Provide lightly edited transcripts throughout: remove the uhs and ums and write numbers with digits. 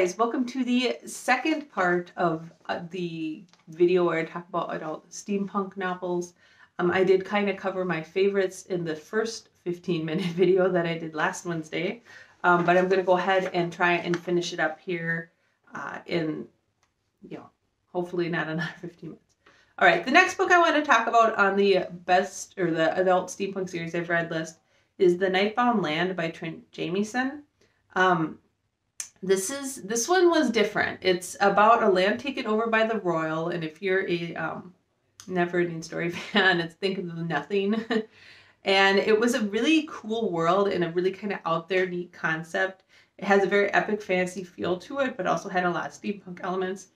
guys, welcome to the second part of the video where I talk about adult steampunk novels. I did kind of cover my favorites in the first 15-minute video that I did last Wednesday, but I'm going to go ahead and try and finish it up here in, hopefully not another 15 minutes. All right, the next book I want to talk about on the best or the adult steampunk series I've read list is The Nightbound Land by Trent Jamieson. This one was different. It's about a land taken over by the royal, and if you're a Neverending Story fan, it's Think of Nothing. And it was a really cool world and a really kind of out there neat concept. It has a very epic fantasy feel to it, but also had a lot of steampunk elements.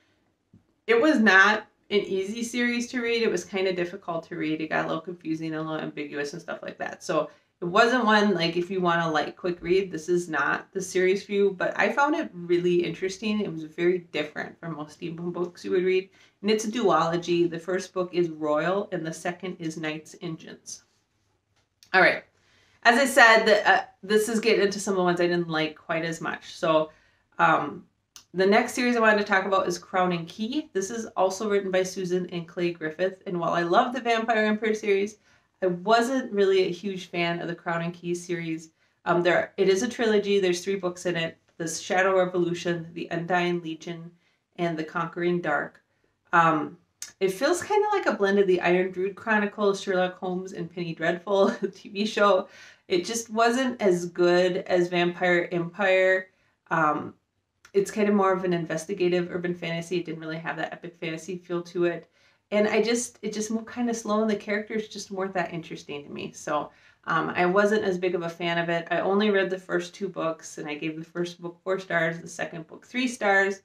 It was not an easy series to read. It was kind of difficult to read. It got a little confusing, a little ambiguous and stuff like that. So it wasn't one, like, if you want to, quick read, this is not the series for you, but I found it really interesting. It was very different from most steampunk books you would read, and it's a duology. The first book is Royal, and the second is Knight's Engines. All right. As I said, this is getting into some of the ones I didn't like quite as much. So the next series I wanted to talk about is Crown and Key. This is also written by Susan and Clay Griffith, and while I love the Vampire Empire series, I wasn't really a huge fan of the Crown and Keys series. It is a trilogy. There's 3 books in it: The Shadow Revolution, The Undying Legion, and The Conquering Dark. It feels kind of like a blend of the Iron Druid Chronicles, Sherlock Holmes, and Penny Dreadful, the TV show. It just wasn't as good as Vampire Empire. It's kind of more of an investigative urban fantasy. It didn't really have that epic fantasy feel to it. And it just moved kind of slow, and the characters just weren't that interesting to me. So I wasn't as big of a fan of it. I only read the first 2 books, and I gave the first book 4 stars, the second book 3 stars,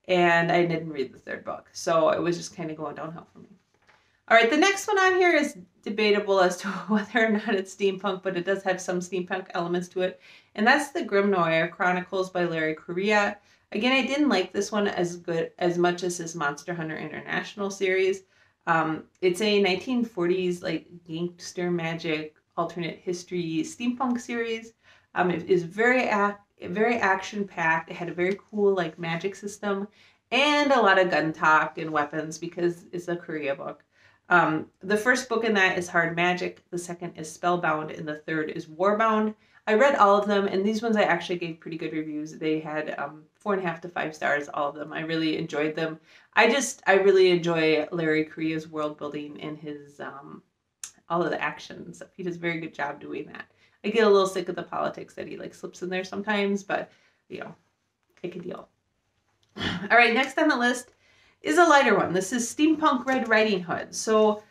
and I didn't read the 3rd book. So it was just kind of going downhill for me. All right, the next one on here is debatable as to whether or not it's steampunk, but it does have some steampunk elements to it. And that's the Noir, Chronicles by Larry Correia. Again, I didn't like this one as much as his Monster Hunter International series. It's a 1940s gangster magic alternate history steampunk series. It is very action packed. It had a very cool magic system and a lot of gun talk and weapons because it's a Korea book. The first book in that is Hard Magic. The second is Spellbound, and the third is Warbound. I read all of them, and these ones I actually gave pretty good reviews. They had 4.5 to 5 stars, all of them. I really enjoyed them. I really enjoy Larry Correia's world building and his all of the action and stuff. He does a very good job doing that. I get a little sick of the politics that he slips in there sometimes, but I can deal. All right, next on the list is a lighter one. This is Steampunk Red Riding Hood. So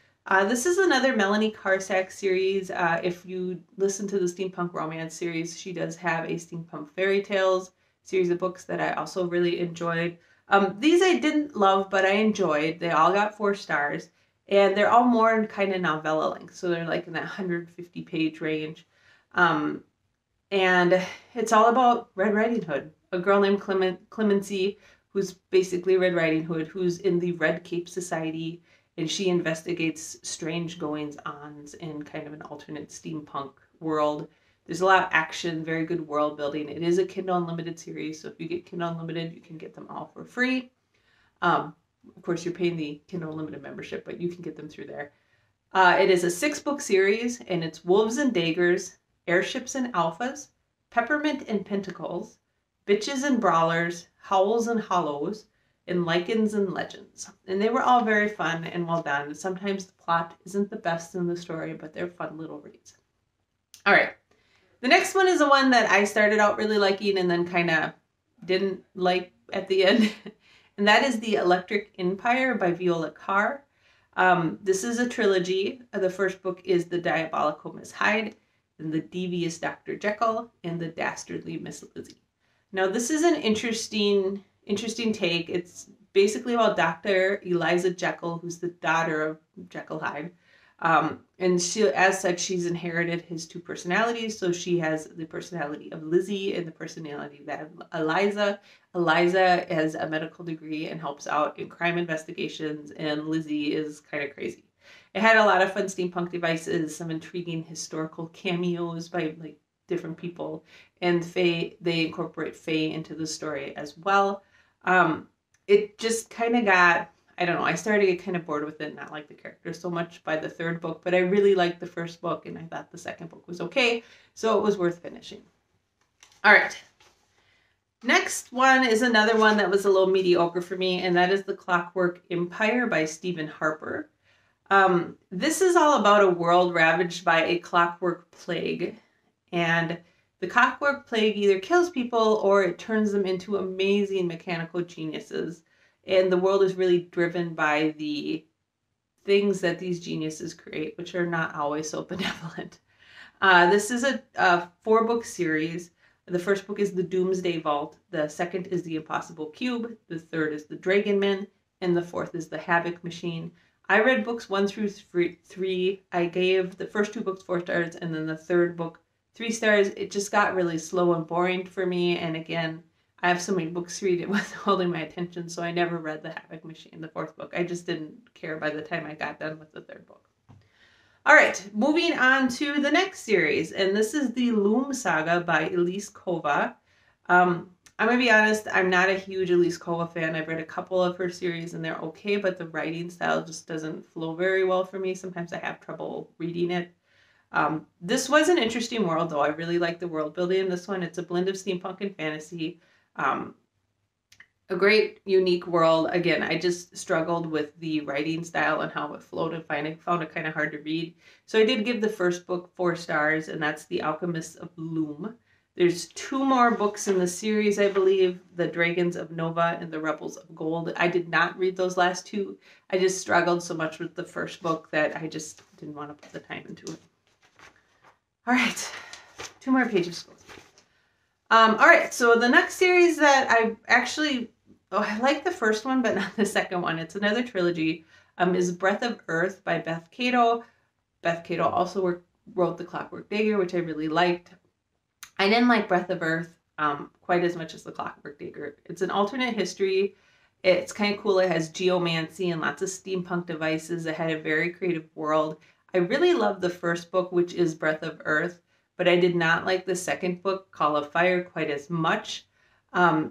this is another Melanie Karsak series. If you listen to the Steampunk Romance series, she does have a Steampunk Fairy Tales series of books that I also really enjoyed. These I didn't love, but I enjoyed. They all got 4 stars, and they're all more kind of novella length. So they're in that 150-page range. And it's all about Red Riding Hood, a girl named Clemency, who's basically Red Riding Hood, who's in the Red Cape Society, and she investigates strange goings-ons in kind of an alternate steampunk world. There's a lot of action, very good world building. It is a Kindle Unlimited series, so if you get Kindle Unlimited, you can get them all for free. Of course, you're paying the Kindle Unlimited membership, but you can get them through there. It is a 6-book series, and it's Wolves and Daggers, Airships and Alphas, Peppermint and Pentacles, Bitches and Brawlers, Howls and Hollows, and Lichens and Legends. And they were all very fun and well done. Sometimes the plot isn't the best in the story, but they're fun little reads. All right. The next one is the one that I started out really liking and then kind of didn't like at the end. And that is The Electric Empire by Viola Carr. This is a trilogy. The first book is The Diabolical Miss Hyde, then The Devious Dr. Jekyll, and The Dastardly Miss Lizzie. Now, this is an interesting take. It's basically about Dr. Eliza Jekyll, who's the daughter of Jekyll Hyde. And she, as such, she's inherited his 2 personalities. So she has the personality of Lizzie and the personality of Eliza. Eliza has a medical degree and helps out in crime investigations, and Lizzie is kind of crazy. It had a lot of fun steampunk devices, some intriguing historical cameos by different people, and they incorporate Fae into the story as well. It just kind of got, I don't know, I started to get kind of bored with it, not like the characters so much by the third book, but I really liked the first book and I thought the second book was okay, so it was worth finishing. All right. Next one is another one that was a little mediocre for me, and that is The Clockwork Empire by Stephen Harper. This is all about a world ravaged by a clockwork plague, and the clockwork plague either kills people or it turns them into amazing mechanical geniuses, and the world is really driven by the things that these geniuses create, which are not always so benevolent. This is a 4-book series. The first book is The Doomsday Vault, the second is The Impossible Cube, the third is The Dragon Men, and the fourth is The Havoc Machine. I read books 1 through 3. I gave the first 2 books 4 stars, and then the third book 3 stars. It just got really slow and boring for me, and again, I have so many books to read, it wasn't holding my attention, so I never read The Havoc Machine, the 4th book. I just didn't care by the time I got done with the 3rd book. All right, moving on to the next series, and this is the Loom Saga by Elise Kova. I'm going to be honest, I'm not a huge Elise Kova fan. I've read a couple of her series and they're okay, but the writing style just doesn't flow very well for me. Sometimes I have trouble reading it. This was an interesting world, though. I really like the world building in this one. It's a blend of steampunk and fantasy. A great, unique world. Again, I just struggled with the writing style and how it flowed and found it kind of hard to read. So I did give the first book 4 stars, and that's The Alchemists of Loom. There's 2 more books in the series, I believe, The Dragons of Nova and The Rebels of Gold. I did not read those last 2. I just struggled so much with the first book that I just didn't want to put the time into it. All right, 2 more pages. All right, so the next series that I actually... I like the first one, but not the second one. It's another trilogy. Is Breath of Earth by Beth Cato. Beth Cato also wrote The Clockwork Dagger, which I really liked. I didn't like Breath of Earth quite as much as The Clockwork Dagger. It's an alternate history. It's kind of cool. It has geomancy and lots of steampunk devices. It had a very creative world. I really loved the first book, which is Breath of Earth, but I did not like the second book, Call of Fire, quite as much.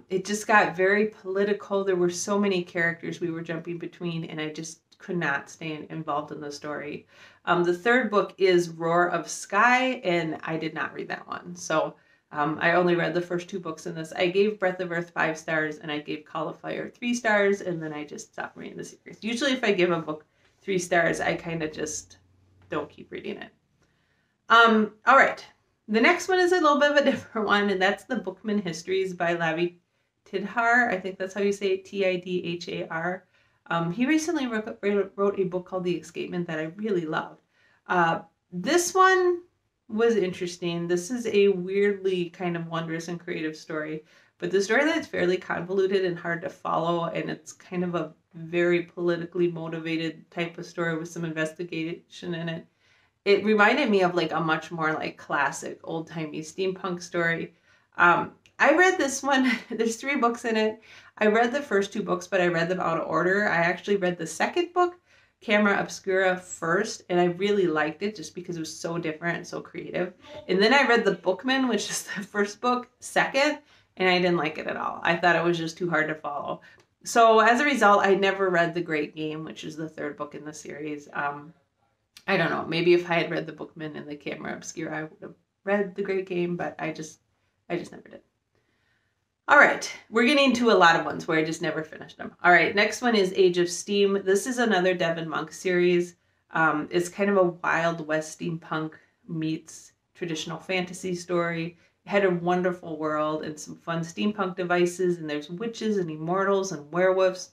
It just got very political. There were so many characters we were jumping between, and I just could not stay involved in the story. The third book is Roar of Sky, and I did not read that one. So I only read the first 2 books in this. I gave Breath of Earth 5 stars, and I gave Call of Fire 3 stars, and then I just stopped reading the series. Usually if I give a book 3 stars, I kind of just don't keep reading it. All right. The next one is a little bit of a different one, and that's the Bookman Histories by Lavi Tidhar. I think that's how you say it, Tidhar. He recently wrote a book called The Escapement that I really loved. This one was interesting. This is a weirdly kind of wondrous and creative story, but the story that's fairly convoluted and hard to follow, and it's kind of a very politically motivated type of story with some investigation in it. It reminded me of like a much more like classic old-timey steampunk story. I read this one. There's 3 books in it. I read the first 2 books, but I read them out of order. I actually read the second book, Camera Obscura, first, and I really liked it just because it was so different and so creative. And then I read the Bookman, which is the first book, second, and I didn't like it at all. I thought it was just too hard to follow. So as a result, I never read The Great Game, which is the 3rd book in the series. I don't know. Maybe if I had read the Bookman and the Camera Obscura, I would have read The Great Game, but I just never did. All right. We're getting to a lot of ones where I just never finished them. All right. Next one is Age of Steam. This is another Devin Monk series. It's kind of a Wild West steampunk meets traditional fantasy story. It had a wonderful world and some fun steampunk devices, and there's witches and immortals and werewolves.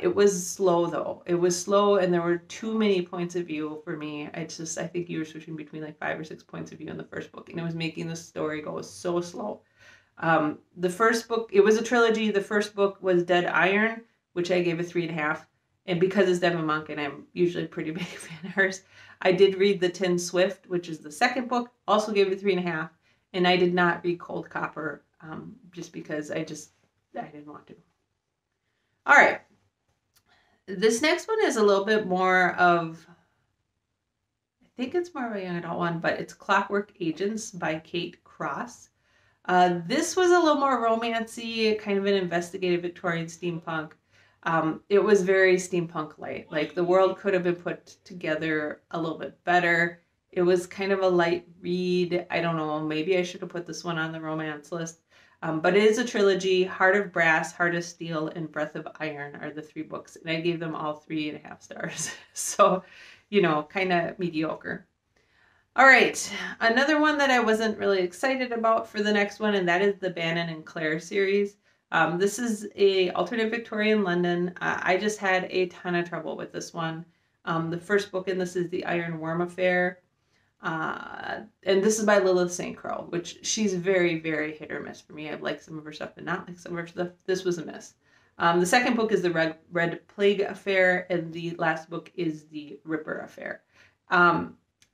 It was slow, though. It was slow, and there were too many points of view for me. I think you were switching between like 5 or 6 points of view in the first book, and it was making the story go so slow. The first book, it was a trilogy. The first book was Dead Iron, which I gave a 3.5. And because it's Devin Monk, and I'm usually a pretty big fan of hers, I did read The Tin Swift, which is the second book, also gave it 3.5. And I did not read Cold Copper, just because I didn't want to. All right. This next one is a little bit more of, I think it's more of a young adult one, but it's Clockwork Agents by Kate Cross. This was a little more romancy, kind of an investigative Victorian steampunk. It was very steampunk light. Like the world could have been put together a little bit better. It was kind of a light read. I don't know, maybe I should have put this one on the romance list. But it is a trilogy. Heart of Brass, Heart of Steel, and Breath of Iron are the 3 books. And I gave them all 3.5 stars. So, you know, kind of mediocre. All right, another one that I wasn't really excited about for the next one, and that is the Bannon and Claire series. This is a alternate Victorian London. I just had a ton of trouble with this one. The first book in this is The Iron Worm Affair. And this is by Lilith St. Croix, which she's very, very hit or miss for me. I've liked some of her stuff, but not like some of her stuff. This was a miss. The second book is The Red Plague Affair, and the last book is The Ripper Affair.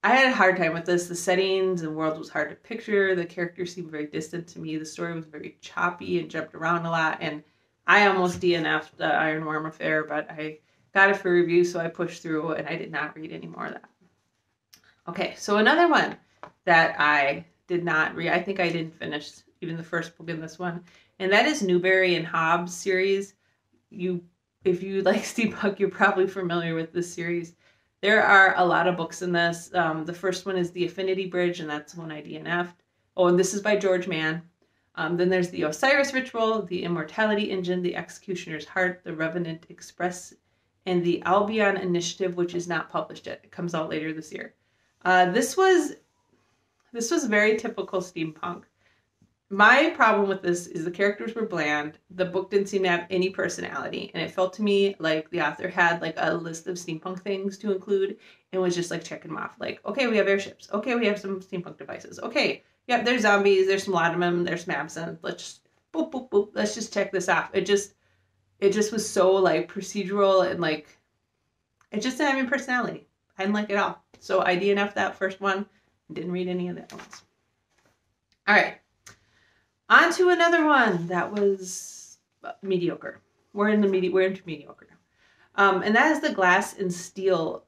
I had a hard time with this. The settings and world was hard to picture. The characters seemed very distant to me. The story was very choppy and jumped around a lot. And I almost DNF'd the Iron Worm Affair, but I got it for review, so I pushed through and I did not read any more of that. Okay, so another one that I did not read, I think I didn't finish even the first book in this one, and that is Newberry and Hobbes series. If you like steampunk, you're probably familiar with this series. There are a lot of books in this. The first one is The Affinity Bridge, and that's one I DNF'd. Oh, and this is by George Mann. Then there's The Osiris Ritual, The Immortality Engine, The Executioner's Heart, The Revenant Express, and The Albion Initiative, which is not published yet. It comes out later this year. This was very typical steampunk. My problem with this is the characters were bland. The book didn't seem to have any personality, and it felt to me like the author had like a list of steampunk things to include and was just like checking them off. Like, okay, we have airships. Okay, we have some steampunk devices. Okay, yeah, there's zombies. There's some laudanum. There's some absinthe. Let's just boop boop boop. Let's just check this off. It just was so like procedural and like it just didn't have any personality. I didn't like it all. So I DNF'd that first one. Didn't read any of the other ones. All right. On to another one that was mediocre. We're into mediocre. And that is the Glass and Steel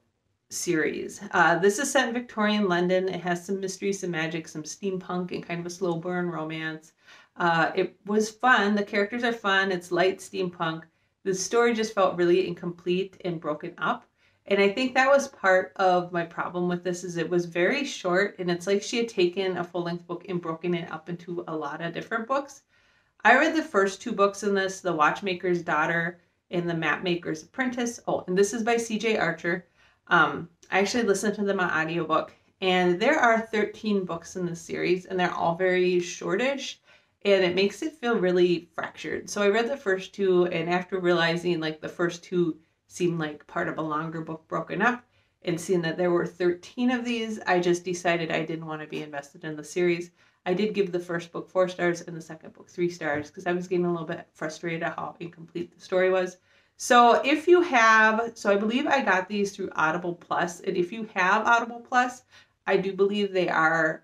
series. This is set in Victorian London. It has some mystery, some magic, some steampunk, and kind of a slow burn romance. It was fun. The characters are fun. It's light steampunk. The story just felt really incomplete and broken up. And I think that was part of my problem with this is it was very short, and it's like she had taken a full-length book and broken it up into a lot of different books. I read the first 2 books in this, The Watchmaker's Daughter and The Mapmaker's Apprentice. Oh, and this is by C.J. Archer. I actually listened to them on audiobook, and there are 13 books in this series, and they're all very shortish, and it makes it feel really fractured. So I read the first 2, and after realizing like the first 2 seemed like part of a longer book broken up, and seeing that there were 13 of these, I just decided I didn't want to be invested in the series. I did give the first book 4 stars and the second book 3 stars because I was getting a little bit frustrated at how incomplete the story was. So if you have, I believe I got these through Audible Plus, and if you have Audible Plus, I do believe they are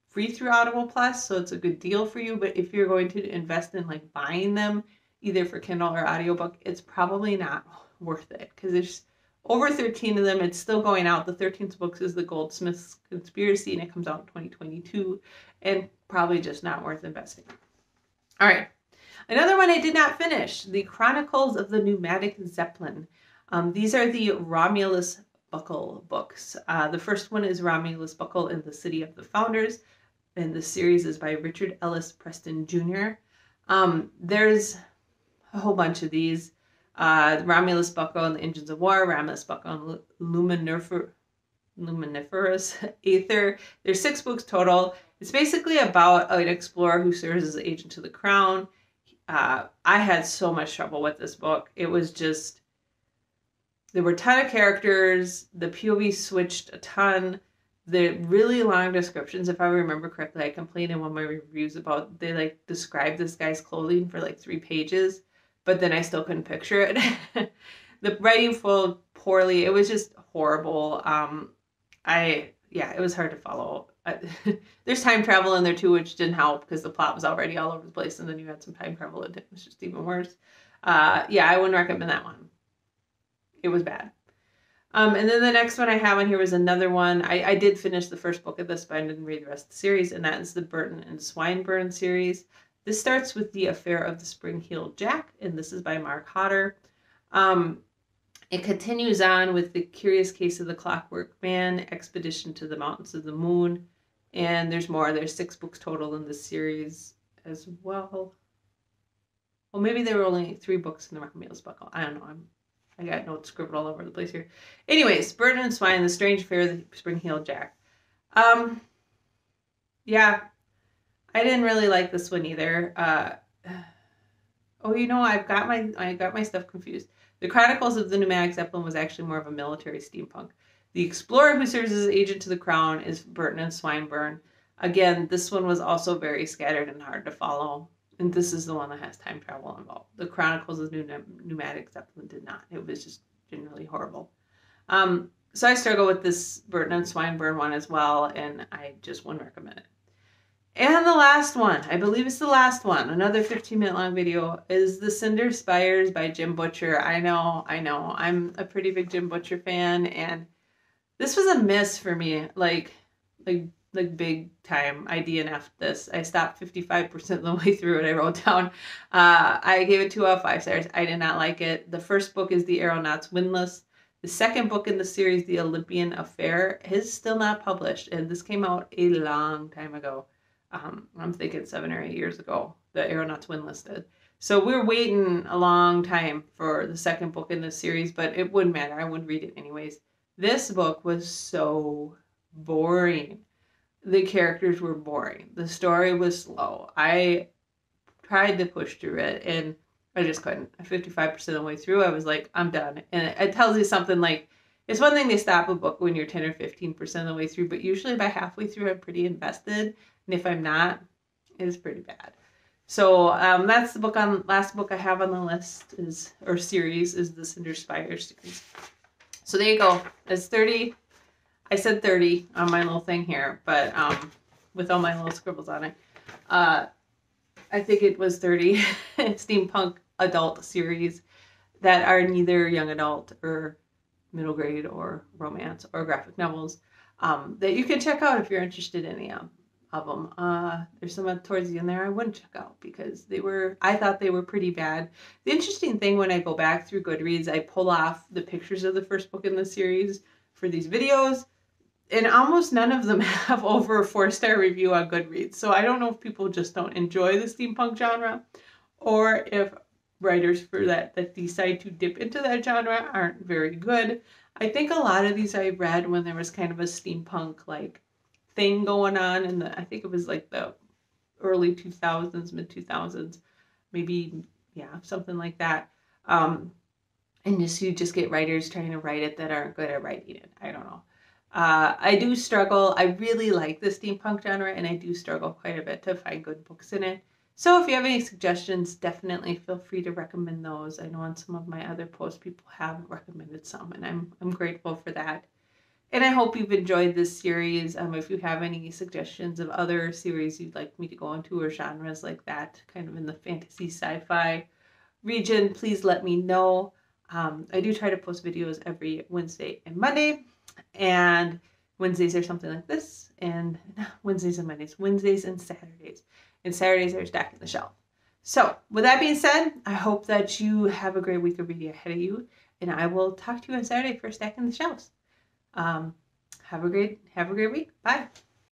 free through Audible Plus, so it's a good deal for you. But if you're going to invest in like buying them, either for Kindle or audiobook, it's probably not worth it because there's over 13 of them. It's still going out. The 13th book is The Goldsmith's Conspiracy, and it comes out in 2022, and probably just not worth investing. All right. Another one I did not finish, The Chronicles of the Pneumatic Zeppelin. These are the Romulus Buckle books. The first one is Romulus Buckle in the City of the Founders, and the series is by Richard Ellis Preston Jr. There's a whole bunch of these. Romulus Buckle and the Engines of War, Romulus Buckle and Luminiferous Aether. There's 6 books total. It's basically about an explorer who serves as an agent to the crown. I had so much trouble with this book. It was just, there were a ton of characters. The POV switched a ton. The really long descriptions, if I remember correctly, I complained in one of my reviews about they like described this guy's clothing for like 3 pages. But then I still couldn't picture it. The writing flowed poorly. It was just horrible. It was hard to follow. There's time travel in there too, which didn't help because the plot was already all over the place, and then you had some time travel and it was just even worse. I wouldn't recommend that one. It was bad. And then the next one I have on here was another one. I did finish the first book of this, but I didn't read the rest of the series, and that is the Burton and Swineburn series. This starts with The Affair of the Spring-Heeled Jack, and this is by Mark Hodder. It continues on with The Curious Case of the Clockwork Man, Expedition to the Mountains of the Moon, and there's more. There's 6 books total in this series as well. Well, maybe there were only 3 books in the Romulus Buckle. I don't know. I got notes scribbled all over the place here. Anyways, Burton and Swine, The Strange Affair of the Spring-Heeled Jack. Yeah, I didn't really like this one either. Oh, you know, I got my stuff confused. The Chronicles of the Pneumatic Zeppelin was actually more of a military steampunk. The explorer who serves as agent to the crown is Burton and Swineburn. Again, this one was also very scattered and hard to follow. And this is the one that has time travel involved. The Chronicles of the Pneumatic Zeppelin did not. It was just generally horrible. So I struggle with this Burton and Swineburn one as well, and I just wouldn't recommend it. And the last one, I believe it's the last one, another 15-minute long video, is The Cinder Spires by Jim Butcher. I know. I'm a pretty big Jim Butcher fan, and this was a miss for me, like big time. I DNF'd this. I stopped 55% of the way through it. I wrote down. I gave it 2 out of 5 stars. I did not like it. The first book is The Aeronaut's Windlass. The second book in the series, The Olympian Affair, is still not published, and this came out a long time ago. I'm thinking 7 or 8 years ago, The Aeronaut's Windlass did. So we're waiting a long time for the second book in this series, but it wouldn't matter. I would read it anyways. This book was so boring. The characters were boring. The story was slow. I tried to push through it, and I just couldn't. 55% of the way through, I was like, I'm done. And it tells you something like, it's one thing to stop a book when you're 10 or 15% of the way through, but usually by halfway through, I'm pretty invested. And if I'm not, it is pretty bad. So that's the last book I have on the list series is the Cinder Spires series. So there you go. It's 30. I said 30 on my little thing here, but with all my little scribbles on it. I think it was 30 steampunk adult series that are neither young adult or middle grade or romance or graphic novels that you can check out if you're interested in any of them. There's some towards the end there I wouldn't check out because I thought they were pretty bad. The interesting thing when I go back through Goodreads, I pull off the pictures of the first book in the series for these videos, and almost none of them have over a 4-star review on Goodreads. So I don't know if people just don't enjoy the steampunk genre, or if writers for that decide to dip into that genre aren't very good. I think a lot of these I read when there was kind of a steampunk like thing going on in I think it was like the early 2000s, mid 2000s, maybe, yeah, something like that. And you just get writers trying to write it that aren't good at writing it. I don't know. I do struggle. I really like the steampunk genre, and I do struggle quite a bit to find good books in it. So if you have any suggestions, definitely feel free to recommend those. I know on some of my other posts, people have recommended some, and I'm grateful for that. And I hope you've enjoyed this series. If you have any suggestions of other series you'd like me to go into or genres like that, kind of in the fantasy sci-fi region, please let me know. I do try to post videos every Wednesday and Monday, and Wednesdays are something like this, and Wednesdays and Mondays, Wednesdays and Saturdays. And Saturdays are Stacking the Shelf. So with that being said, I hope that you have a great week of reading ahead of you, and I will talk to you on Saturday for Stacking the Shelves. Have a great week. Bye.